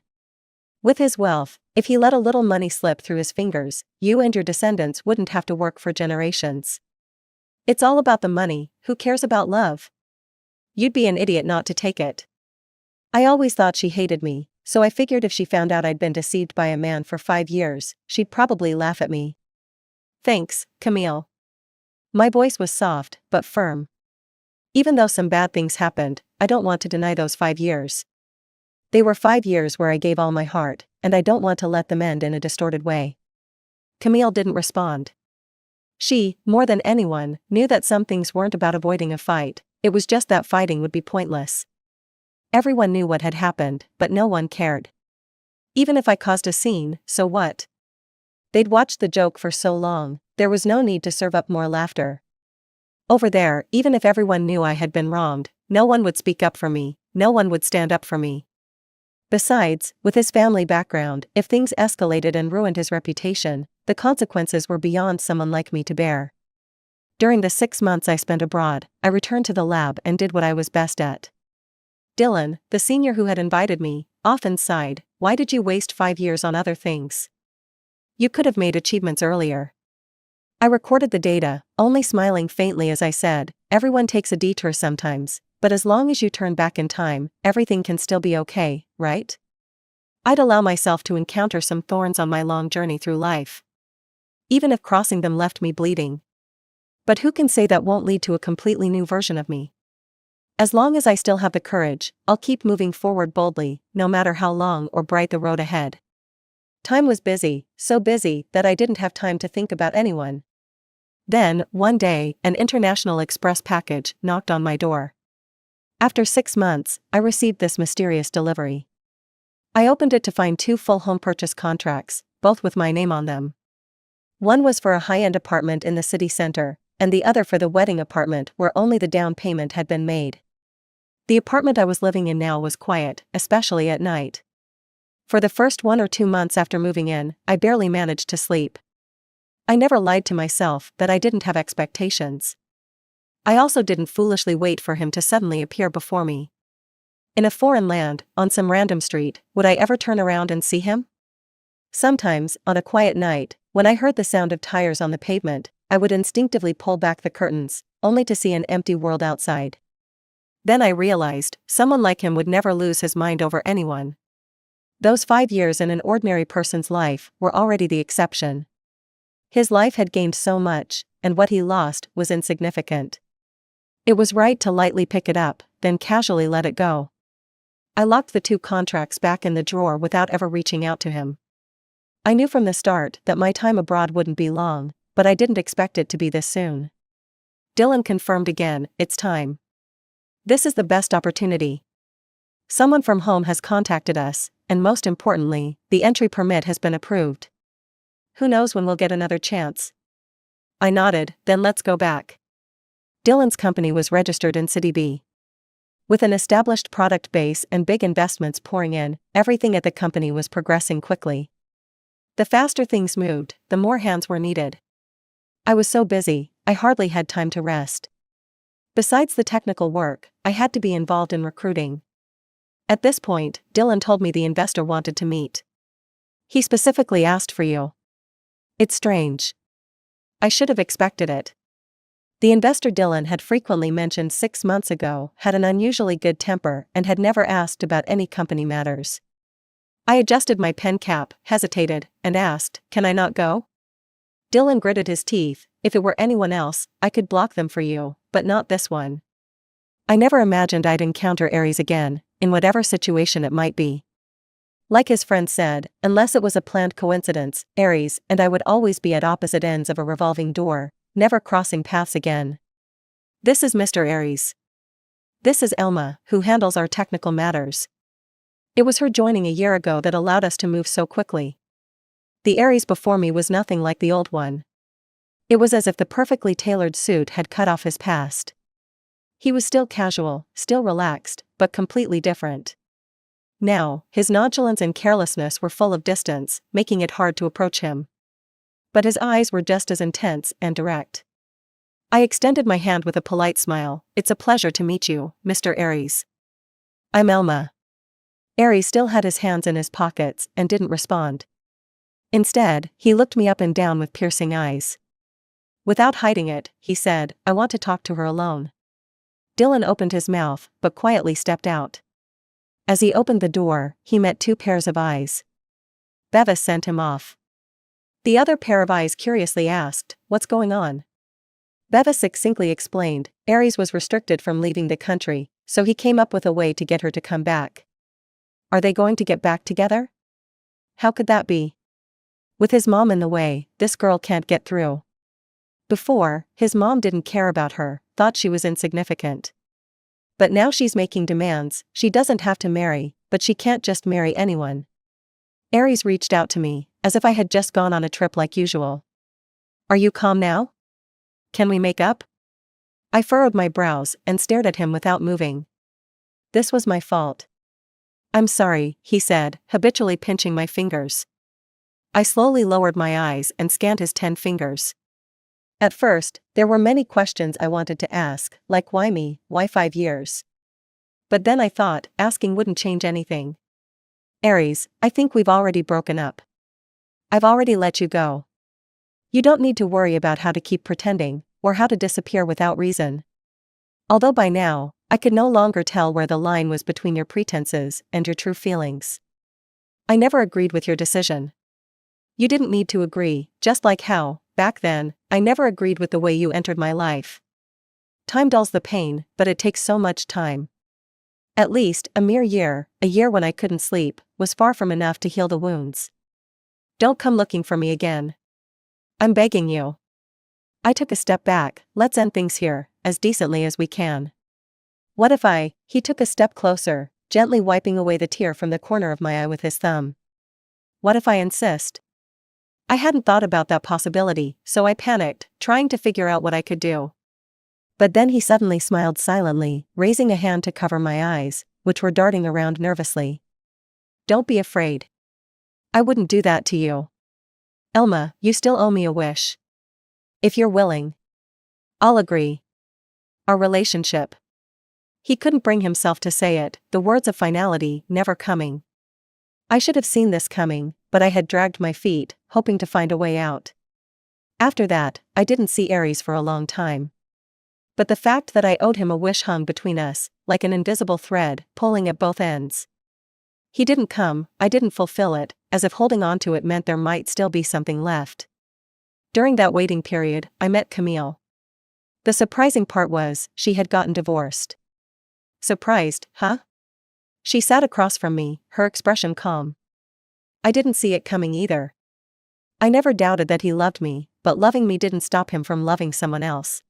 [SPEAKER 1] With his wealth, if he let a little money slip through his fingers, you and your descendants wouldn't have to work for generations. It's all about the money, who cares about love? You'd be an idiot not to take it. I always thought she hated me, so I figured if she found out I'd been deceived by a man for 5 years, she'd probably laugh at me. Thanks, Camille. My voice was soft, but firm. Even though some bad things happened, I don't want to deny those 5 years. They were 5 years where I gave all my heart, and I don't want to let them end in a distorted way. Camille didn't respond. She, more than anyone, knew that some things weren't about avoiding a fight, it was just that fighting would be pointless. Everyone knew what had happened, but no one cared. Even if I caused a scene, so what? They'd watched the joke for so long, there was no need to serve up more laughter. Over there, even if everyone knew I had been wronged, no one would speak up for me, no one would stand up for me. Besides, with his family background, if things escalated and ruined his reputation, the consequences were beyond someone like me to bear. During the 6 months I spent abroad, I returned to the lab and did what I was best at. Dylan, the senior who had invited me, often sighed, "Why did you waste 5 years on other things? You could have made achievements earlier." I recorded the data, only smiling faintly as I said, "Everyone takes a detour sometimes, but as long as you turn back in time, everything can still be okay, right?" I'd allow myself to encounter some thorns on my long journey through life, even if crossing them left me bleeding. But who can say that won't lead to a completely new version of me? As long as I still have the courage, I'll keep moving forward boldly, no matter how long or bright the road ahead. Time was busy, so busy that I didn't have time to think about anyone. Then, one day, an International Express package knocked on my door. After 6 months, I received this mysterious delivery. I opened it to find 2 full home purchase contracts, both with my name on them. One was for a high-end apartment in the city center, and the other for the wedding apartment where only the down payment had been made. The apartment I was living in now was quiet, especially at night. For the first 1 or 2 months after moving in, I barely managed to sleep. I never lied to myself that I didn't have expectations. I also didn't foolishly wait for him to suddenly appear before me. In a foreign land, on some random street, would I ever turn around and see him? Sometimes, on a quiet night, when I heard the sound of tires on the pavement, I would instinctively pull back the curtains, only to see an empty world outside. Then I realized, someone like him would never lose his mind over anyone. Those 5 years in an ordinary person's life were already the exception. His life had gained so much, and what he lost was insignificant. It was right to lightly pick it up, then casually let it go. I locked the 2 contracts back in the drawer without ever reaching out to him. I knew from the start that my time abroad wouldn't be long, but I didn't expect it to be this soon. Dylan confirmed again, "It's time. This is the best opportunity. Someone from home has contacted us, and most importantly, the entry permit has been approved. Who knows when we'll get another chance?" I nodded, "Then let's go back." Dylan's company was registered in City B. With an established product base and big investments pouring in, everything at the company was progressing quickly. The faster things moved, the more hands were needed. I was so busy, I hardly had time to rest. Besides the technical work, I had to be involved in recruiting. At this point, Dylan told me the investor wanted to meet. "He specifically asked for you." It's strange. I should have expected it. The investor Dylan had frequently mentioned 6 months ago had an unusually good temper and had never asked about any company matters. I adjusted my pen cap, hesitated, and asked, "Can I not go?" Dylan gritted his teeth, "If it were anyone else, I could block them for you, but not this one." I never imagined I'd encounter Aries again, in whatever situation it might be. Like his friend said, unless it was a planned coincidence, Aries and I would always be at opposite ends of a revolving door, never crossing paths again. "This is Mr. Aries. This is Elma, who handles our technical matters." It was her joining a year ago that allowed us to move so quickly. The Aries before me was nothing like the old one. It was as if the perfectly tailored suit had cut off his past. He was still casual, still relaxed, but completely different. Now, his nonchalance and carelessness were full of distance, making it hard to approach him. But his eyes were just as intense and direct. I extended my hand with a polite smile. "It's a pleasure to meet you, Mr. Aries. I'm Elma." Aries still had his hands in his pockets and didn't respond. Instead, he looked me up and down with piercing eyes. Without hiding it, he said, "I want to talk to her alone." Dylan opened his mouth, but quietly stepped out. As he opened the door, he met 2 pairs of eyes. Bevis sent him off. The other pair of eyes curiously asked, "What's going on?" Bevis succinctly explained, Aries was restricted from leaving the country, so he came up with a way to get her to come back. Are they going to get back together? How could that be? With his mom in the way, this girl can't get through. Before, his mom didn't care about her, thought she was insignificant. But now she's making demands. She doesn't have to marry, but she can't just marry anyone. Aries reached out to me, as if I had just gone on a trip like usual. "Are you calm now? Can we make up?" I furrowed my brows and stared at him without moving. This was my fault. I'm sorry, he said, habitually pinching my fingers. I slowly lowered my eyes and scanned his 10 fingers. At first, there were many questions I wanted to ask, like why me, why 5 years? But then I thought, asking wouldn't change anything. Aries, I think we've already broken up. I've already let you go. You don't need to worry about how to keep pretending, or how to disappear without reason. Although by now, I could no longer tell where the line was between your pretenses and your true feelings. I never agreed with your decision. You didn't need to agree, just like how, back then, I never agreed with the way you entered my life. Time dulls the pain, but it takes so much time. At least, a year when I couldn't sleep, was far from enough to heal the wounds. Don't come looking for me again. I'm begging you. I took a step back. Let's end things here, as decently as we can. What if he took a step closer, gently wiping away the tear from the corner of my eye with his thumb. What if I insist? I hadn't thought about that possibility, so I panicked, trying to figure out what I could do. But then he suddenly smiled silently, raising a hand to cover my eyes, which were darting around nervously. Don't be afraid. I wouldn't do that to you. Elma, you still owe me a wish. If you're willing. I'll agree. Our relationship. He couldn't bring himself to say it, the words of finality never coming. I should have seen this coming, but I had dragged my feet, hoping to find a way out. After that, I didn't see Aries for a long time. But the fact that I owed him a wish hung between us, like an invisible thread, pulling at both ends. He didn't come, I didn't fulfill it, as if holding on to it meant there might still be something left. During that waiting period, I met Camille. The surprising part was, she had gotten divorced. Surprised, huh? She sat across from me, her expression calm. I didn't see it coming either. I never doubted that he loved me, but loving me didn't stop him from loving someone else.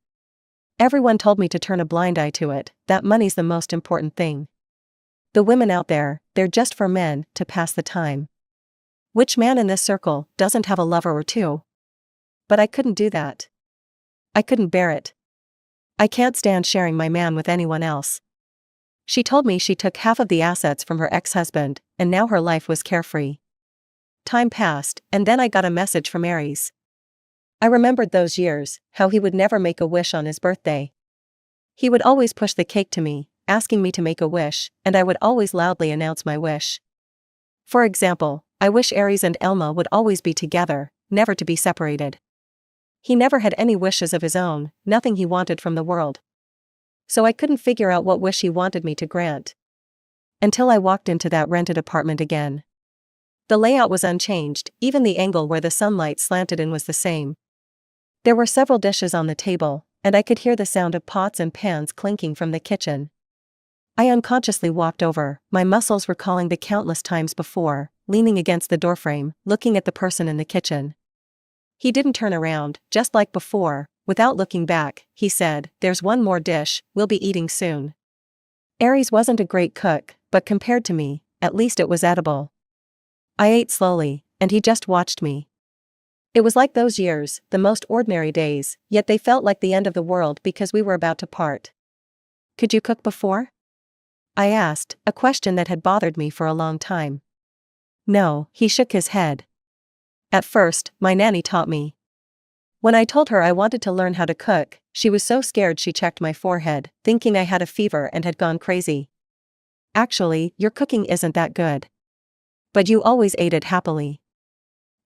[SPEAKER 1] Everyone told me to turn a blind eye to it, that money's the most important thing. The women out there, they're just for men, to pass the time. Which man in this circle doesn't have a lover or two? But I couldn't do that. I couldn't bear it. I can't stand sharing my man with anyone else. She told me she took half of the assets from her ex-husband, and now her life was carefree. Time passed, and then I got a message from Aries. I remembered those years, how he would never make a wish on his birthday. He would always push the cake to me, asking me to make a wish, and I would always loudly announce my wish. For example, I wish Aries and Elma would always be together, never to be separated. He never had any wishes of his own, nothing he wanted from the world. So I couldn't figure out what wish he wanted me to grant. Until I walked into that rented apartment again. The layout was unchanged, even the angle where the sunlight slanted in was the same. There were several dishes on the table, and I could hear the sound of pots and pans clinking from the kitchen. I unconsciously walked over, my muscles recalling the countless times before, leaning against the doorframe, looking at the person in the kitchen. He didn't turn around, just like before, without looking back, he said, "There's one more dish, we'll be eating soon." Aries wasn't a great cook, but compared to me, at least it was edible. I ate slowly, and he just watched me. It was like those years, the most ordinary days, yet they felt like the end of the world because we were about to part. Could you cook before? I asked, a question that had bothered me for a long time. No, he shook his head. At first, my nanny taught me. When I told her I wanted to learn how to cook, she was so scared she checked my forehead, thinking I had a fever and had gone crazy. Actually, your cooking isn't that good. But you always ate it happily.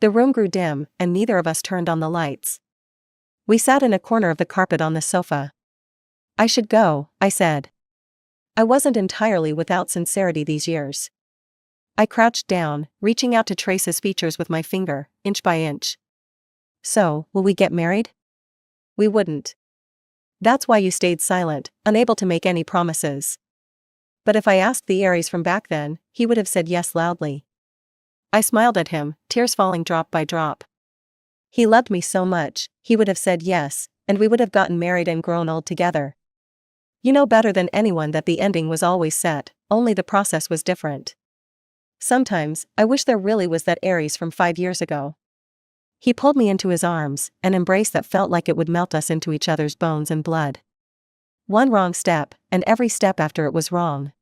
[SPEAKER 1] The room grew dim, and neither of us turned on the lights. We sat in a corner of the carpet on the sofa. I should go, I said. I wasn't entirely without sincerity these years. I crouched down, reaching out to trace his features with my finger, inch by inch. So, will we get married? We wouldn't. That's why you stayed silent, unable to make any promises. But if I asked the Aries from back then, he would have said yes loudly. I smiled at him, tears falling drop by drop. He loved me so much, he would have said yes, and we would have gotten married and grown old together. You know better than anyone that the ending was always set, only the process was different. Sometimes, I wish there really was that Aries from 5 years ago. He pulled me into his arms, an embrace that felt like it would melt us into each other's bones and blood. One wrong step, and every step after it was wrong.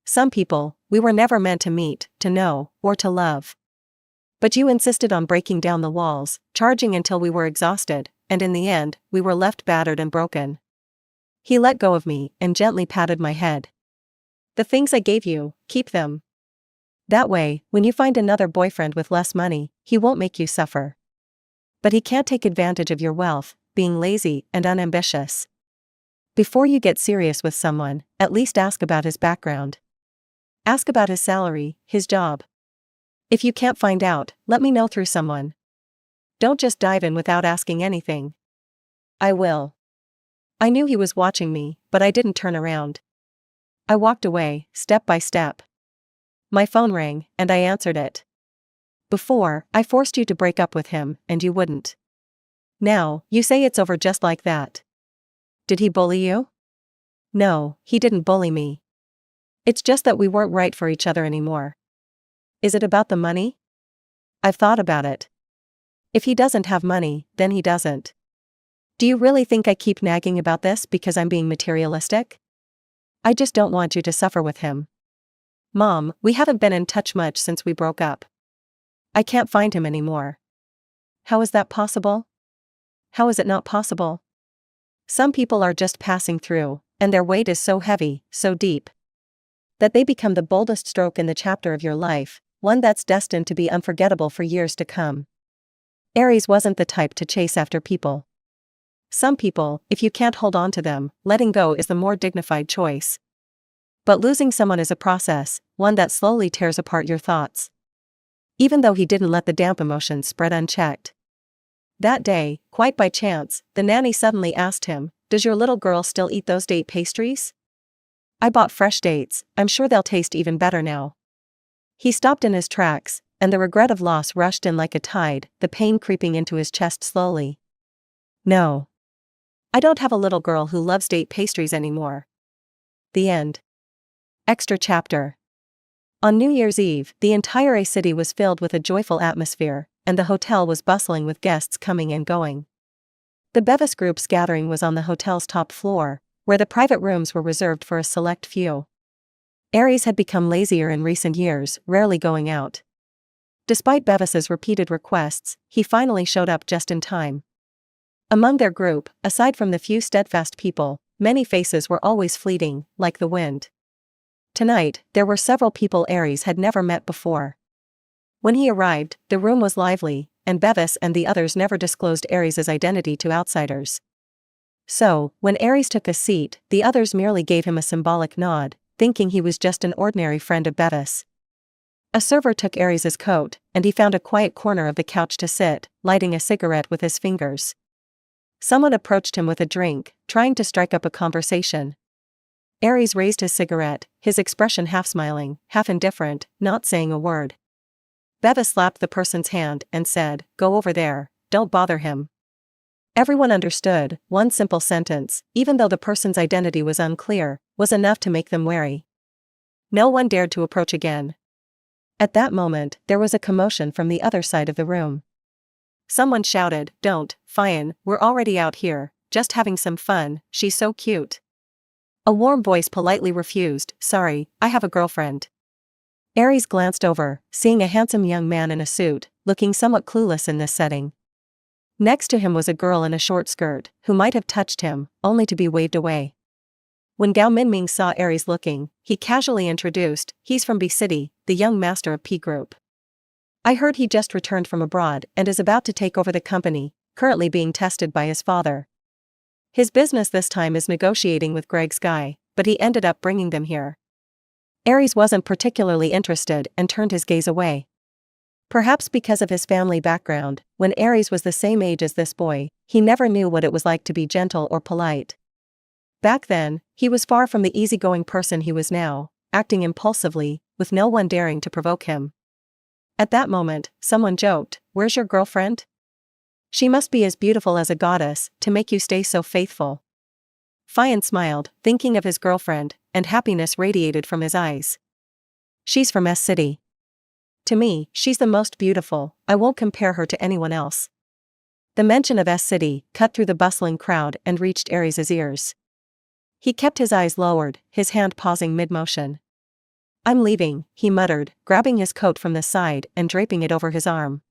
[SPEAKER 1] Some people, we were never meant to meet, to know, or to love. But you insisted on breaking down the walls, charging until we were exhausted, and in the end, we were left battered and broken. He let go of me and gently patted my head. The things I gave you, keep them. That way, when you find another boyfriend with less money, he won't make you suffer. But he can't take advantage of your wealth, being lazy and unambitious. Before you get serious with someone, at least ask about his background. Ask about his salary, his job. If you can't find out, let me know through someone. Don't just dive in without asking anything. I will. I knew he was watching me, but I didn't turn around. I walked away, step by step. My phone rang, and I answered it. Before, I forced you to break up with him, and you wouldn't. Now, you say it's over just like that. Did he bully you? No, he didn't bully me. It's just that we weren't right for each other anymore. Is it about the money? I've thought about it. If he doesn't have money, then he doesn't. Do you really think I keep nagging about this because I'm being materialistic? I just don't want you to suffer with him. Mom, we haven't been in touch much since we broke up. I can't find him anymore. How is that possible? How is it not possible? Some people are just passing through, and their weight is so heavy, so deep, that they become the boldest stroke in the chapter of your life, one that's destined to be unforgettable for years to come. Aries wasn't the type to chase after people. Some people, if you can't hold on to them, letting go is the more dignified choice. But losing someone is a process, one that slowly tears apart your thoughts. Even though he didn't let the damp emotions spread unchecked. That day, quite by chance, the nanny suddenly asked him, "Does your little girl still eat those date pastries?" "I bought fresh dates, I'm sure they'll taste even better now." He stopped in his tracks, and the regret of loss rushed in like a tide, the pain creeping into his chest slowly. No. I don't have a little girl who loves date pastries anymore. The end. Extra chapter. On New Year's Eve, the entire city was filled with a joyful atmosphere, and the hotel was bustling with guests coming and going. The Bevis Group's gathering was on the hotel's top floor, where the private rooms were reserved for a select few. Aries had become lazier in recent years, rarely going out. Despite Bevis's repeated requests, he finally showed up just in time. Among their group, aside from the few steadfast people, many faces were always fleeting, like the wind. Tonight, there were several people Aries had never met before. When he arrived, the room was lively, and Bevis and the others never disclosed Aries' identity to outsiders. So, when Aries took a seat, the others merely gave him a symbolic nod, thinking he was just an ordinary friend of Bevis. A server took Aries' coat, and he found a quiet corner of the couch to sit, lighting a cigarette with his fingers. Someone approached him with a drink, trying to strike up a conversation. Aries raised his cigarette, his expression half smiling, half indifferent, not saying a word. Bevis slapped the person's hand and said, "Go over there, don't bother him." Everyone understood, one simple sentence, even though the person's identity was unclear, was enough to make them wary. No one dared to approach again. At that moment, there was a commotion from the other side of the room. Someone shouted, "Don't, Fian, we're already out here, just having some fun, she's so cute." A warm voice politely refused, "Sorry, I have a girlfriend." Aries glanced over, seeing a handsome young man in a suit, looking somewhat clueless in this setting. Next to him was a girl in a short skirt, who might have touched him, only to be waved away. When Gao Minming saw Aries looking, he casually introduced, "He's from B City, the young master of P Group. I heard he just returned from abroad and is about to take over the company, currently being tested by his father. His business this time is negotiating with Greg Sky, but he ended up bringing them here." Aries wasn't particularly interested and turned his gaze away. Perhaps because of his family background, when Aries was the same age as this boy, he never knew what it was like to be gentle or polite. Back then, he was far from the easygoing person he was now, acting impulsively, with no one daring to provoke him. At that moment, someone joked, "Where's your girlfriend? She must be as beautiful as a goddess, to make you stay so faithful." Fian smiled, thinking of his girlfriend, and happiness radiated from his eyes. "She's from S City. To me, she's the most beautiful, I won't compare her to anyone else." The mention of S City cut through the bustling crowd and reached Aries' ears. He kept his eyes lowered, his hand pausing mid-motion. I'm leaving, he muttered, grabbing his coat from the side and draping it over his arm.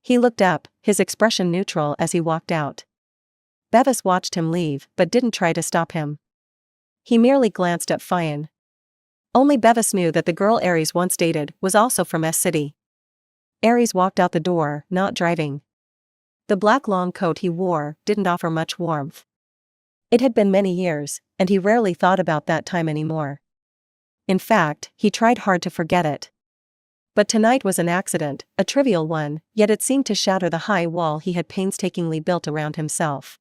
[SPEAKER 1] He looked up, his expression neutral as he walked out. Bevis watched him leave but didn't try to stop him. He merely glanced at Fionn. Only Bevis knew that the girl Ares once dated was also from S-City. Ares walked out the door, not driving. The black long coat he wore didn't offer much warmth. It had been many years, and he rarely thought about that time anymore. In fact, he tried hard to forget it. But tonight was an accident, a trivial one, yet it seemed to shatter the high wall he had painstakingly built around himself.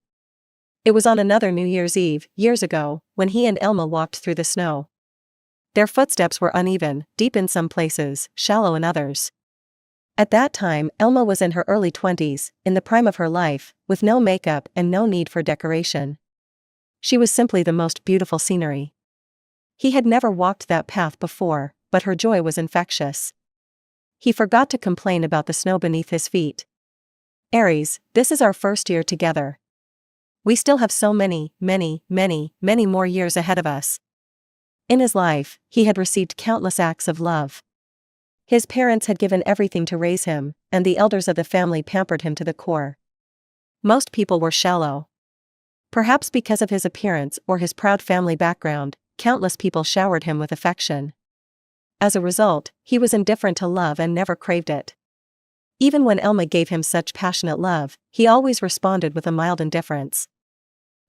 [SPEAKER 1] It was on another New Year's Eve, years ago, when he and Elma walked through the snow. Their footsteps were uneven, deep in some places, shallow in others. At that time, Elma was in her early 20s, in the prime of her life, with no makeup and no need for decoration. She was simply the most beautiful scenery. He had never walked that path before, but her joy was infectious. He forgot to complain about the snow beneath his feet. Ares, this is our first year together. We still have so many more years ahead of us. In his life, he had received countless acts of love. His parents had given everything to raise him, and the elders of the family pampered him to the core. Most people were shallow. Perhaps because of his appearance or his proud family background, countless people showered him with affection. As a result, he was indifferent to love and never craved it. Even when Elma gave him such passionate love, he always responded with a mild indifference.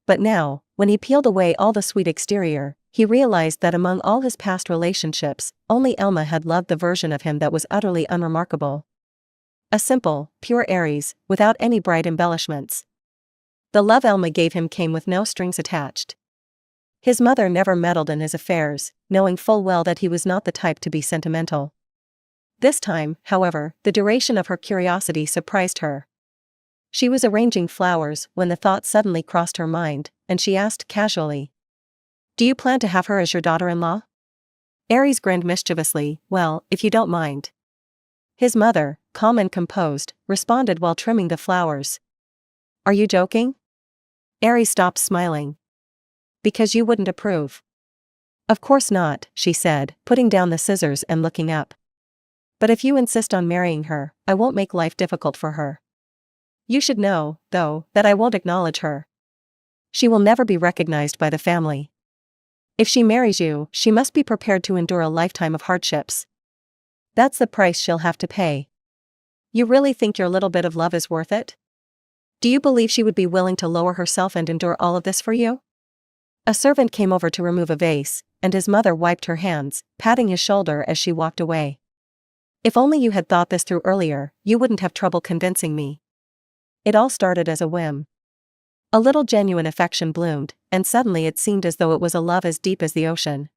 [SPEAKER 1] But now, when he peeled away all the sweet exterior, he realized that among all his past relationships, only Elma had loved the version of him that was utterly unremarkable. A simple, pure Ares, without any bright embellishments. The love Elma gave him came with no strings attached. His mother never meddled in his affairs, knowing full well that he was not the type to be sentimental. This time, however, the duration of her curiosity surprised her. She was arranging flowers when the thought suddenly crossed her mind, and she asked casually, "Do you plan to have her as your daughter-in-law?" Ares grinned mischievously, "Well, if you don't mind." His mother, calm and composed, responded while trimming the flowers, "Are you joking?" Ares stopped smiling. "Because you wouldn't approve." "Of course not," she said, putting down the scissors and looking up. "But if you insist on marrying her, I won't make life difficult for her. You should know, though, that I won't acknowledge her. She will never be recognized by the family. If she marries you, she must be prepared to endure a lifetime of hardships. That's the price she'll have to pay. You really think your little bit of love is worth it? Do you believe she would be willing to lower herself and endure all of this for you?" A servant came over to remove a vase, and his mother wiped her hands, patting his shoulder as she walked away. "If only you had thought this through earlier, you wouldn't have trouble convincing me." It all started as a whim. A little genuine affection bloomed, and suddenly it seemed as though it was a love as deep as the ocean.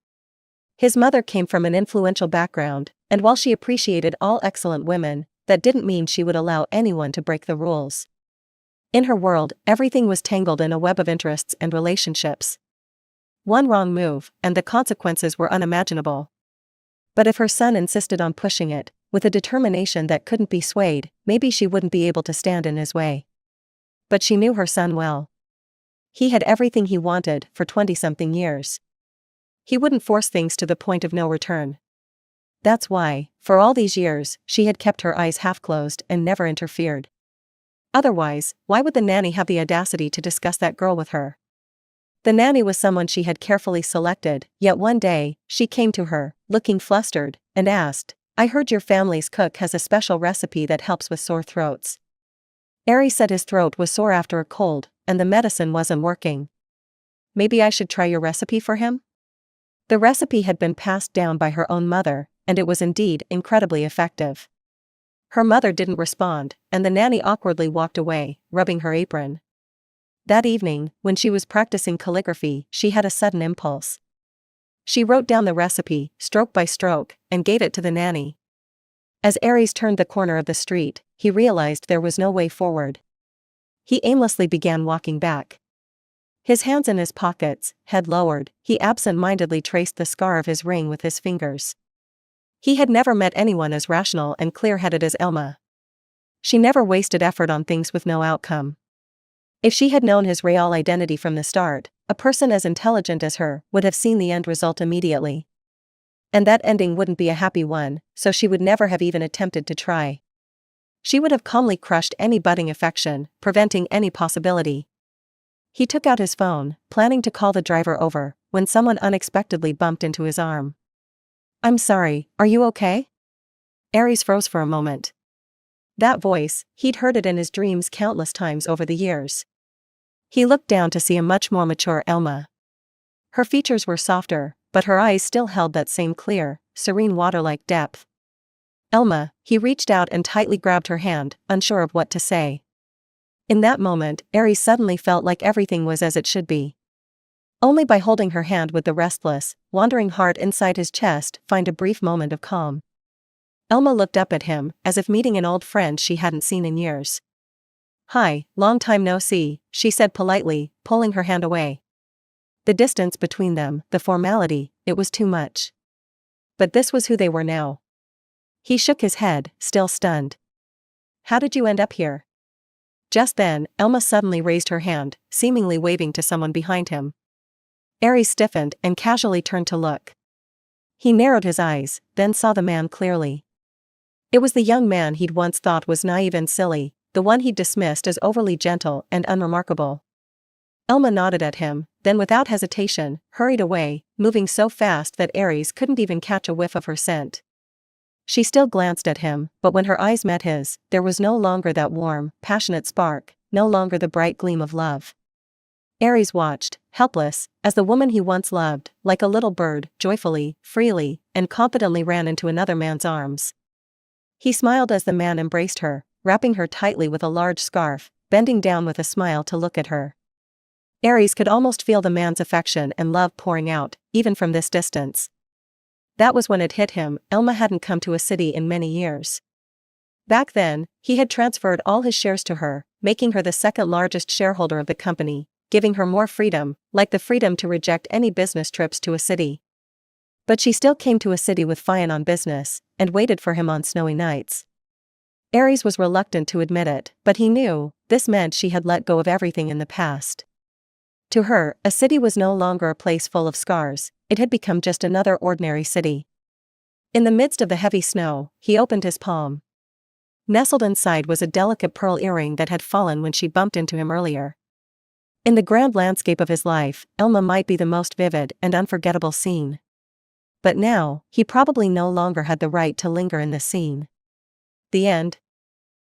[SPEAKER 1] His mother came from an influential background, and while she appreciated all excellent women, that didn't mean she would allow anyone to break the rules. In her world, everything was tangled in a web of interests and relationships. One wrong move, and the consequences were unimaginable. But if her son insisted on pushing it, with a determination that couldn't be swayed, maybe she wouldn't be able to stand in his way. But she knew her son well. He had everything he wanted for 20-something years. He wouldn't force things to the point of no return. That's why, for all these years, she had kept her eyes half closed and never interfered. Otherwise, why would the nanny have the audacity to discuss that girl with her? The nanny was someone she had carefully selected, yet one day, she came to her, looking flustered, and asked, "I heard your family's cook has a special recipe that helps with sore throats." Ares said his throat was sore after a cold, and the medicine wasn't working. "Maybe I should try your recipe for him?" The recipe had been passed down by her own mother, and it was indeed incredibly effective. Her mother didn't respond, and the nanny awkwardly walked away, rubbing her apron. That evening, when she was practicing calligraphy, she had a sudden impulse. She wrote down the recipe, stroke by stroke, and gave it to the nanny. As Ares turned the corner of the street, he realized there was no way forward. He aimlessly began walking back. His hands in his pockets, head lowered, he absent-mindedly traced the scar of his ring with his fingers. He had never met anyone as rational and clear-headed as Elma. She never wasted effort on things with no outcome. If she had known his real identity from the start, a person as intelligent as her would have seen the end result immediately. And that ending wouldn't be a happy one, so she would never have even attempted to try. She would have calmly crushed any budding affection, preventing any possibility. He took out his phone, planning to call the driver over, when someone unexpectedly bumped into his arm. "I'm sorry, are you okay?" Aries froze for a moment. That voice, he'd heard it in his dreams countless times over the years. He looked down to see a much more mature Elma. Her features were softer, but her eyes still held that same clear, serene water-like depth. "Elma," he reached out and tightly grabbed her hand, unsure of what to say. In that moment, Aries suddenly felt like everything was as it should be. Only by holding her hand would the restless, wandering heart inside his chest find a brief moment of calm. Elma looked up at him, as if meeting an old friend she hadn't seen in years. "Hi, long time no see," she said politely, pulling her hand away. The distance between them, the formality, it was too much. But this was who they were now. He shook his head, still stunned. "How did you end up here?" Just then, Elma suddenly raised her hand, seemingly waving to someone behind him. Aries stiffened and casually turned to look. He narrowed his eyes, then saw the man clearly. It was the young man he'd once thought was naive and silly, the one he'd dismissed as overly gentle and unremarkable. Elma nodded at him, then without hesitation, hurried away, moving so fast that Aries couldn't even catch a whiff of her scent. She still glanced at him, but when her eyes met his, there was no longer that warm, passionate spark, no longer the bright gleam of love. Aries watched, helpless, as the woman he once loved, like a little bird, joyfully, freely, and confidently ran into another man's arms. He smiled as the man embraced her, wrapping her tightly with a large scarf, bending down with a smile to look at her. Aries could almost feel the man's affection and love pouring out, even from this distance. That was when it hit him, Elma hadn't come to a city in many years. Back then, he had transferred all his shares to her, making her the second largest shareholder of the company, giving her more freedom, like the freedom to reject any business trips to a city. But she still came to a city with Fion on business, and waited for him on snowy nights. Aries was reluctant to admit it, but he knew, this meant she had let go of everything in the past. To her, a city was no longer a place full of scars, it had become just another ordinary city. In the midst of the heavy snow, he opened his palm. Nestled inside was a delicate pearl earring that had fallen when she bumped into him earlier. In the grand landscape of his life, Elma might be the most vivid and unforgettable scene. But now, he probably no longer had the right to linger in this scene. The end.